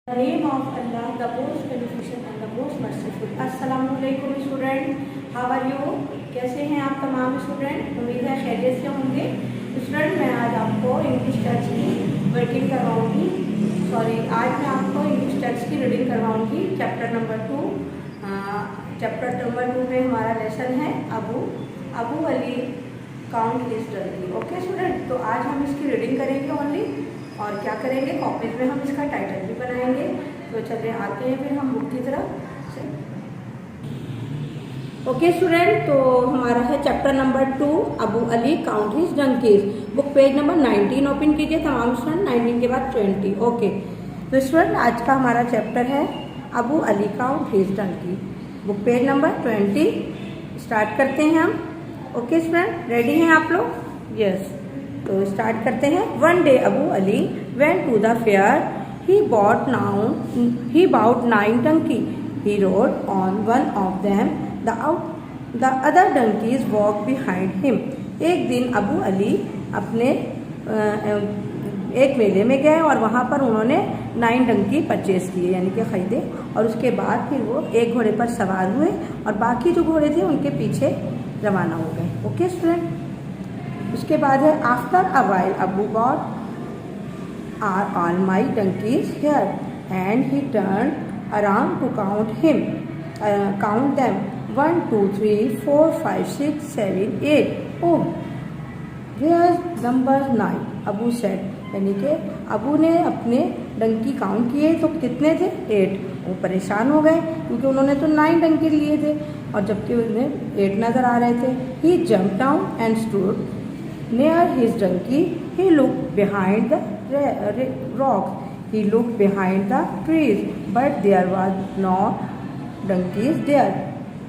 The name of Allah, the most beneficent and the most merciful. अस्सलामुअलैकुम student, how are you? कैसे हैं आप तमाम स्टूडेंट? उम्मीद है खैरियत से होंगे। स्टूडेंट, मैं आज आपको इंग्लिश टेक्स्ट की वर्किंग करवाऊंगी। आज मैं आपको इंग्लिश टेक्स्ट की रीडिंग करवाऊंगी। चैप्टर नंबर 2 में हमारा लेसन है Abu Ali count his donkey. Okay student, तो आज हम इसकी रीडिंग करेंगे ओनली, और क्या करेंगे, कॉपीज में हम इसका टाइटल भी बनाएंगे। तो चलिए आते हैं फिर हम बुक की तरफ से। ओके स्टूडेंट, तो हमारा है chapter number 2 Abu Ali count his donkeys. Book page number 19 open कीजिए तमाम स्टूडेंट, 19 के बाद 20। ओके, तो स्टूडेंट आज का हमारा चैप्टर है Abu Ali count his donkey. Book page number 20 start करते हैं हम। ओके स्टूडेंट, रेडी हैं आप लोग? यस, तो स्टार्ट करते हैं। One day Abu Ali went to the fair, he bought 9 donkey. He rode on one of them, the other donkeys walked behind him. एक दिन अबू अली अपने एक मेले में गए और वहां पर उन्होंने 9 डंकी परचेज किए, यानी कि खरीदे, और उसके बाद फिर वो एक घोड़े पर सवार हुए और बाकी जो घोड़े थे उनके पीछे रवाना हो गए। ओके स्टूडेंट, उसके बाद है after a while Abu bought are all my donkeys here and he turn around to count them 1 2 3 4 5 6 7 8। Oh, here number 9 Abu said, यानी कि अबू ने अपने डंकी काउंट किए तो कितने थे? 8। वो परेशान हो गए क्योंकि उन्होंने तो 9 डंकी लिए थे और जबकि उन्हें 8 नजर आ रहे थे। He jump down and stood near his donkey. He looked behind the rocks. He looked behind the trees, but there was no donkeys there.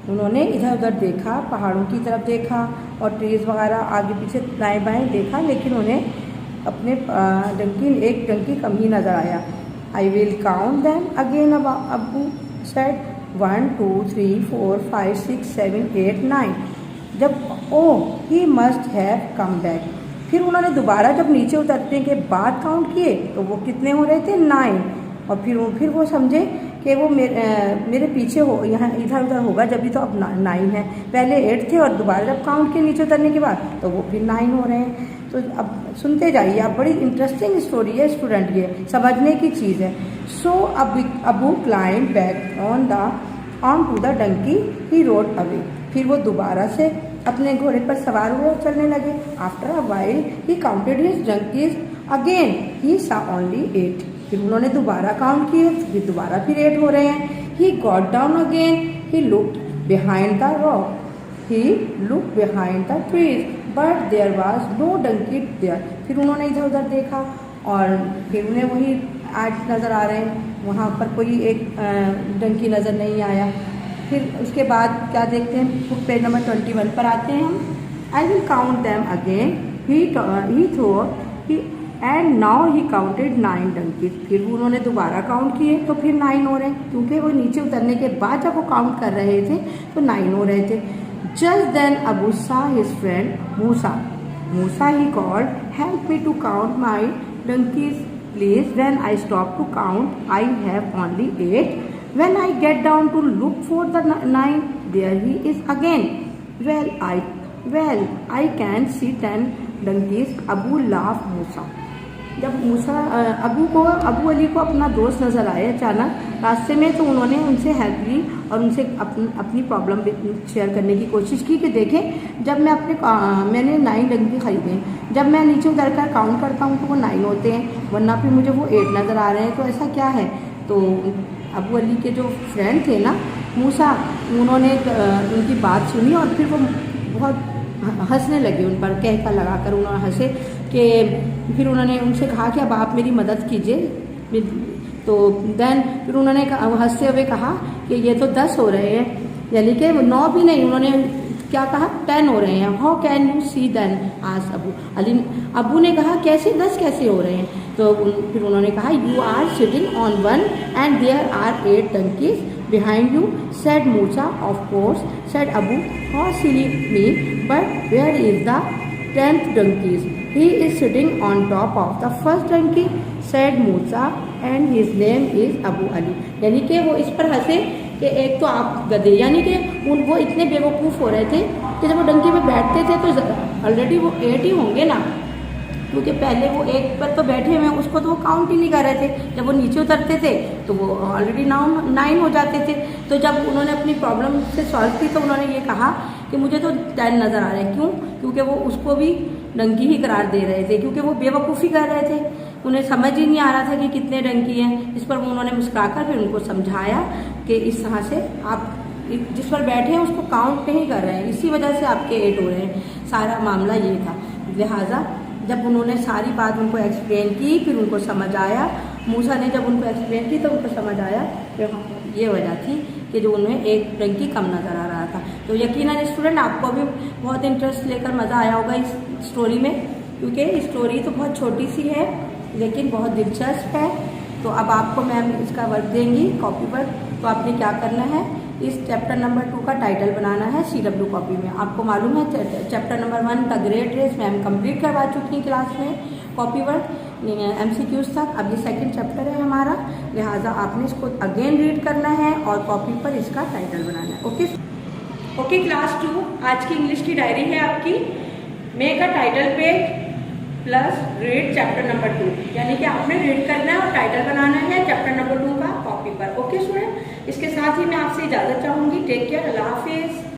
उन्होंने इधर उधर देखा, पहाड़ों की तरफ देखा और ट्रीज वगैरह आगे पीछे दाएं बाएं देखा, लेकिन उन्हें अपने एक डंकी कम ही नजर आया। I will count them again, Abu said. 1 2 3 4 5 6 7 8 9। जब he must have come back, फिर उन्होंने दोबारा जब नीचे उतरने के बाद काउंट किए तो वो कितने हो रहे थे? 9। और फिर वो समझे कि वो मेरे पीछे हो, यहाँ इधर उधर होगा, जब भी तो अब 9 है। पहले 8 थे और दोबारा जब काउंट किए नीचे उतरने के बाद तो वो फिर 9 हो रहे हैं। तो अब सुनते जाइए, अब बड़ी इंटरेस्टिंग स्टोरी है स्टूडेंट, ये समझने की चीज़ है। So Abu climb back on to the donkey, he rode away. फिर वो दोबारा से अपने घोड़े पर सवार हुए और चलने लगे। After a while he counted his donkeys again, he saw only 8। फिर उन्होंने दोबारा काउंट किए, फिर 8 हो रहे हैं। He got down again, he looked behind the rock, he looked behind the trees, but there was no donkey there. फिर उन्होंने इधर उधर देखा और फिर उन्हें वही 8 नज़र आ रहे हैं, वहाँ पर कोई एक डंकी नज़र नहीं आया। फिर उसके बाद क्या देखते हैं, बुक पेज नंबर 21 पर आते हैं हम। I will count them again, he thought, and now he counted 9 donkeys. फिर उन्होंने दोबारा काउंट किए तो फिर 9 हो रहे हैं, क्योंकि वो नीचे उतरने के बाद जब वो काउंट कर रहे थे तो 9 हो रहे थे। Just then Abu saw his friend Musa he called, help me to count my donkeys please. When I stop to count I have only 8। When I get down to look for the 9, there he is again. Well, I can see 10 donkeys. Abu laughed Musa. जब अबू अली को अपना दोस्त नजर आए अचानक रास्ते में, तो उन्होंने उनसे हेल्प ली और उनसे अपनी प्रॉब्लम शेयर करने की कोशिश की कि देखें, जब मैंने 9 डंकी खरीदे, जब मैं नीचे उतर कर काउंट करता हूँ तो वो 9 होते हैं, वरना फिर मुझे वो 8 नज़र आ रहे हैं, तो ऐसा क्या है? तो अबू अली के जो फ्रेंड थे ना, मूसा, उन्होंने उनकी बात सुनी और फिर वो बहुत हंसने लगे उन पर, कहका लगाकर उन्होंने हंसे कि फिर उन्होंने उनसे कहा कि अब आप मेरी मदद कीजिए। तो फिर उन्होंने हंसते हुए कहा कि ये तो 10 हो रहे हैं, यानी कि 9 भी नहीं, उन्होंने क्या कहा? 10 हो रहे हैं। How can you see then? आज अबू ने कहा कैसे 10 कैसे हो रहे हैं? तो फिर उन्होंने कहा you are sitting on 1 and there are 8 donkeys behind you, said Musa. Of course, said Abu, how silly me, but where is the 10th donkeys? He is sitting on top of the first donkey, said Musa. And his name is Abu Ali. यानी कि वो इस पर हंसे कि एक तो आप गधे, यानी कि वो इतने बेवकूफ़ हो रहे थे कि जब वो डंकी में बैठते थे तो ऑलरेडी वो 8 ही होंगे ना, क्योंकि पहले वो एक पर तो बैठे हुए उसको तो वो काउंट ही नहीं कर रहे थे। जब वो नीचे उतरते थे तो वो ऑलरेडी 9 हो जाते थे। तो जब उन्होंने अपनी प्रॉब्लम से सॉल्व की तो उन्होंने ये कहा कि मुझे तो 10 नज़र आ रहे हैं। क्यों? क्योंकि वो उसको भी डंकी ही करार दे रहे थे, क्योंकि वो बेवकूफ़ी कर रहे थे, उन्हें समझ ही नहीं आ रहा था कि कितने डंकी हैं। इस पर उन्होंने मुस्कुराकर फिर उनको समझाया कि इस तरह से आप जिस पर बैठे हैं उसको काउंट नहीं कर रहे हैं, इसी वजह से आपके 8 हो रहे हैं। सारा मामला ये था। लिहाजा जब उन्होंने सारी बात उनको एक्सप्लेन की फिर उनको समझ आया, मूसा ने जब उनको एक्सप्लेन की तो उनको समझ आया कि ये वजह थी कि जो उन्हें एक डंकी कम नज़र आ रहा था। तो यकीनन स्टूडेंट आपको भी बहुत इंटरेस्ट लेकर मज़ा आया होगा इस स्टोरी में, क्योंकि स्टोरी तो बहुत छोटी सी है लेकिन बहुत दिलचस्प है। तो अब आपको मैम इसका वर्क देंगी कॉपी पर। तो आपने क्या करना है, इस चैप्टर नंबर 2 का टाइटल बनाना है CW कॉपी में। आपको मालूम है chapter number 1 the great race ma'am complete करवा चुकी हैं क्लास में, कॉपी वर्क MCQs तक। अब ये सेकंड चैप्टर है हमारा, लिहाजा आपने इसको अगेन रीड करना है और कॉपी पर इसका टाइटल बनाना है। ओके क्लास 2, आज की इंग्लिश की डायरी है आपकी। Make a title page plus read chapter number 2, यानी कि आपने रीड करना है और टाइटल बनाना है चैप्टर नंबर 2 का कॉपी पर। ओके स्टूडेंट, इसके साथ ही मैं आपसे इजाज़त चाहूँगी। टेक केयर, अल्लाह हाफिज़।